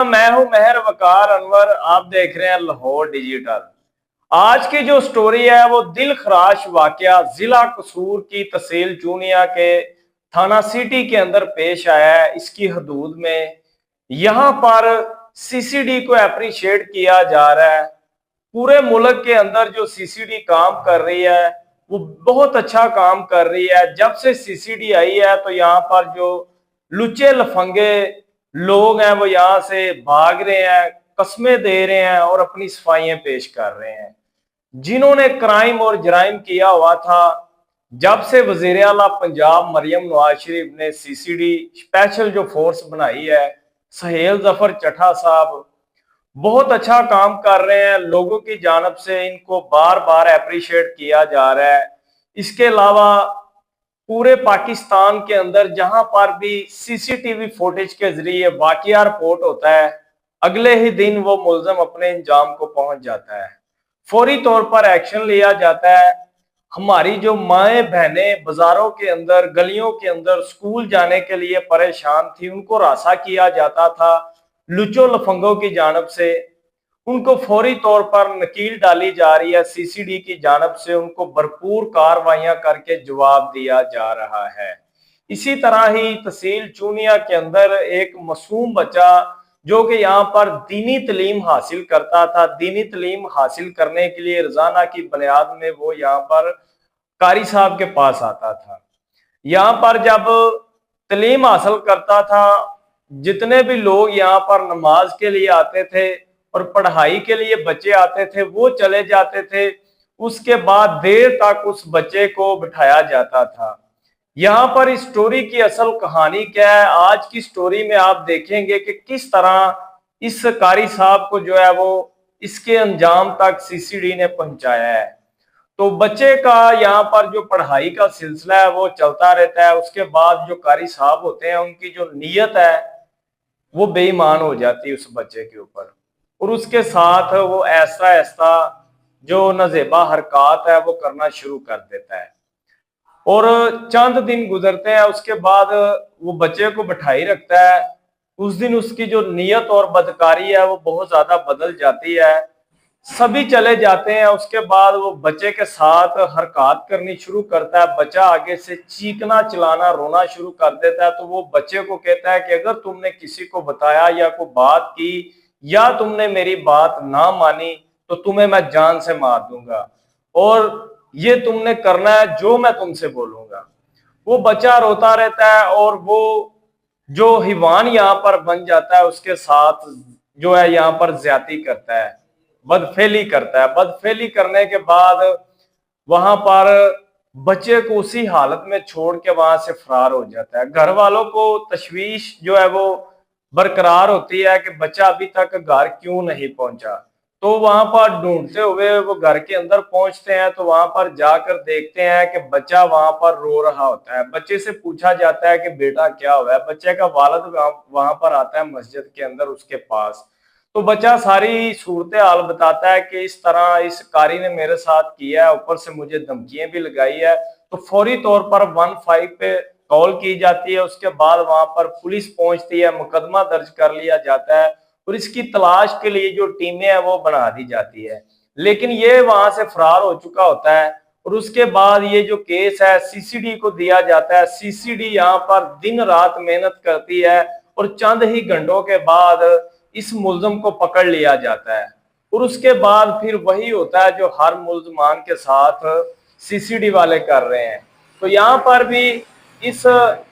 मैं हूं मेहर वकार अनवर। आप देख रहे हैं लाहौर डिजिटल। आज की जो स्टोरी है वो दिल खराश वाकया जिला कसूर की तहसील चूनिया के थाना सिटी के अंदर पेश आया है। इसकी हदूद में यहाँ पर सीसीडी को अप्रिशिएट किया जा रहा है। पूरे मुल्क के अंदर जो सीसीडी काम कर रही है वो बहुत अच्छा काम कर रही है। जब से सीसीडी आई है तो यहाँ पर जो लुच्चे लफंगे लोग हैं वो यहाँ से भाग रहे हैं, कस्में दे रहे हैं और अपनी सफाइयां पेश कर रहे हैं। जिन्होंने क्राइम और जराइम किया हुआ था, जब से वजीर आला पंजाब मरियम नवाज शरीफ ने सीसीडी स्पेशल जो फोर्स बनाई है, सहेल जफर चट्टा साहब बहुत अच्छा काम कर रहे हैं। लोगों की जानब से इनको बार बार अप्रिशिएट किया जा रहा है। इसके अलावा पूरे पाकिस्तान के अंदर जहां पर भी सीसीटीवी फुटेज के जरिए वाकया रिपोर्ट होता है, अगले ही दिन वो मुलजम अपने इंजाम को पहुंच जाता है, फौरी तौर पर एक्शन लिया जाता है। हमारी जो माएँ बहनें बाजारों के अंदर, गलियों के अंदर स्कूल जाने के लिए परेशान थी, उनको रास्ता किया जाता था लुचो लफंगों की जानब से। उनको फौरी तौर पर नकील डाली जा रही है सीसीडी की जानब से। उनको भरपूर कार्रवाइयां करके जवाब दिया जा रहा है। इसी तरह ही तहसील चूनिया के अंदर एक मासूम बच्चा जो कि यहाँ पर दीनी तालीम हासिल करता था, दीनी तालीम हासिल करने के लिए रोजाना की बुनियाद में वो यहाँ पर कारी साहब के पास आता था। यहाँ पर जब तालीम हासिल करता था, जितने भी लोग यहाँ पर नमाज के लिए आते थे और पढ़ाई के लिए बच्चे आते थे वो चले जाते थे। उसके बाद देर तक उस बच्चे को बिठाया जाता था। यहाँ पर इस स्टोरी की असल कहानी क्या है, आज की स्टोरी में आप देखेंगे कि किस तरह इस कारी साहब को जो है वो इसके अंजाम तक सीसीडी ने पहुंचाया है। तो बच्चे का यहाँ पर जो पढ़ाई का सिलसिला है वो चलता रहता है। उसके बाद जो कारी साहब होते हैं उनकी जो नीयत है वो बेईमान हो जाती है उस बच्चे के ऊपर, और उसके साथ वो ऐसा ऐसा जो नजेबा हरकत है वो करना शुरू कर देता है। और चंद दिन गुजरते हैं, उसके बाद वो बच्चे को बिठाई रखता है। उस दिन उसकी जो नीयत और बदकारी है वो बहुत ज्यादा बदल जाती है। सभी चले जाते हैं। उसके बाद वो बच्चे के साथ हरकत करनी शुरू करता है। बच्चा आगे से चीखना चिल्लाना रोना शुरू कर देता है। तो वो बच्चे को कहता है कि अगर तुमने किसी को बताया या कोई बात की या तुमने मेरी बात ना मानी तो तुम्हें मैं जान से मार दूंगा, और ये तुमने करना है जो मैं तुमसे बोलूंगा। वो बच्चा रोता रहता है और वो जो हिवान यहाँ पर बन जाता है उसके साथ जो है यहाँ पर ज्यादती करता है, बदफेली करता है। बदफेली करने के बाद वहां पर बच्चे को उसी हालत में छोड़ के वहां से फरार हो जाता है। घर वालों को तशवीश जो है वो बरकरार होती है कि बच्चा अभी तक घर क्यों नहीं पहुंचा। तो वहां पर ढूंढते हुए वो घर के अंदर पहुंचते हैं। तो वहां पर जाकर देखते हैं कि बच्चा वहां पर रो रहा होता है। बच्चे से पूछा जाता है कि बेटा क्या हुआ है। बच्चे का वालिद वहां पर आता है मस्जिद के अंदर उसके पास। तो बच्चा सारी सूरत हाल बताता है कि इस तरह इस कारी ने मेरे साथ किया है, ऊपर से मुझे धमकियां भी लगाई है। तो फौरी तौर पर 15 पे कॉल की जाती है। उसके बाद वहां पर पुलिस पहुंचती है, मुकदमा दर्ज कर लिया जाता है और इसकी तलाश के लिए जो टीमें हैं वो बना दी जाती है। लेकिन ये वहां से फरार हो चुका होता है। और उसके बाद ये जो केस है सीसीडी को दिया जाता है। सीसीडी यहाँ पर दिन रात मेहनत करती है और चंद ही घंटों के बाद इस मुलजम को पकड़ लिया जाता है। और उसके बाद फिर वही होता है जो हर मुलजमान के साथ सीसीडी वाले कर रहे हैं। तो यहाँ पर भी इस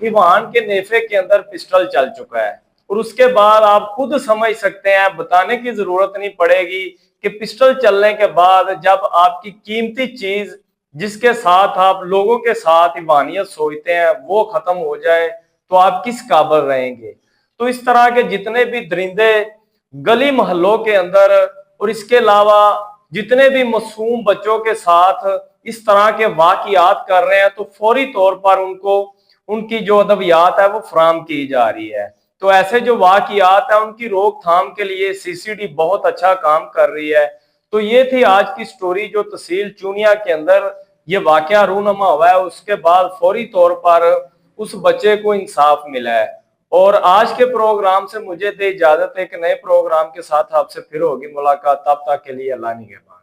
ईवान के नेफे के अंदर पिस्टल चल चुका है। और उसके बाद आप खुद समझ सकते हैं, बताने की जरूरत नहीं पड़ेगी कि पिस्टल चलने के बाद जब आपकी कीमती चीज जिसके साथ आप लोगों के साथ ईवानियत सोचते हैं वो खत्म हो जाए तो आप किस काबिल रहेंगे। तो इस तरह के जितने भी दरिंदे गली मोहल्लों के अंदर और इसके अलावा जितने भी मासूम बच्चों के साथ इस तरह के वाकियात कर रहे हैं तो फौरी तौर पर उनको उनकी जो अदवियात है वो फराम की जा रही है। तो ऐसे जो वाकियात है उनकी रोकथाम के लिए सीसीडी बहुत अच्छा काम कर रही है। तो ये थी आज की स्टोरी जो तहसील चूनिया के अंदर ये वाकया रूनमा हुआ है। उसके बाद फौरी तौर पर उस बच्चे को इंसाफ मिला है और आज के प्रोग्राम से मुझे दे इजाजत, एक नए प्रोग्राम के साथ आपसे फिर होगी मुलाकात। तब तक के लिए अल्लाह निगहबान।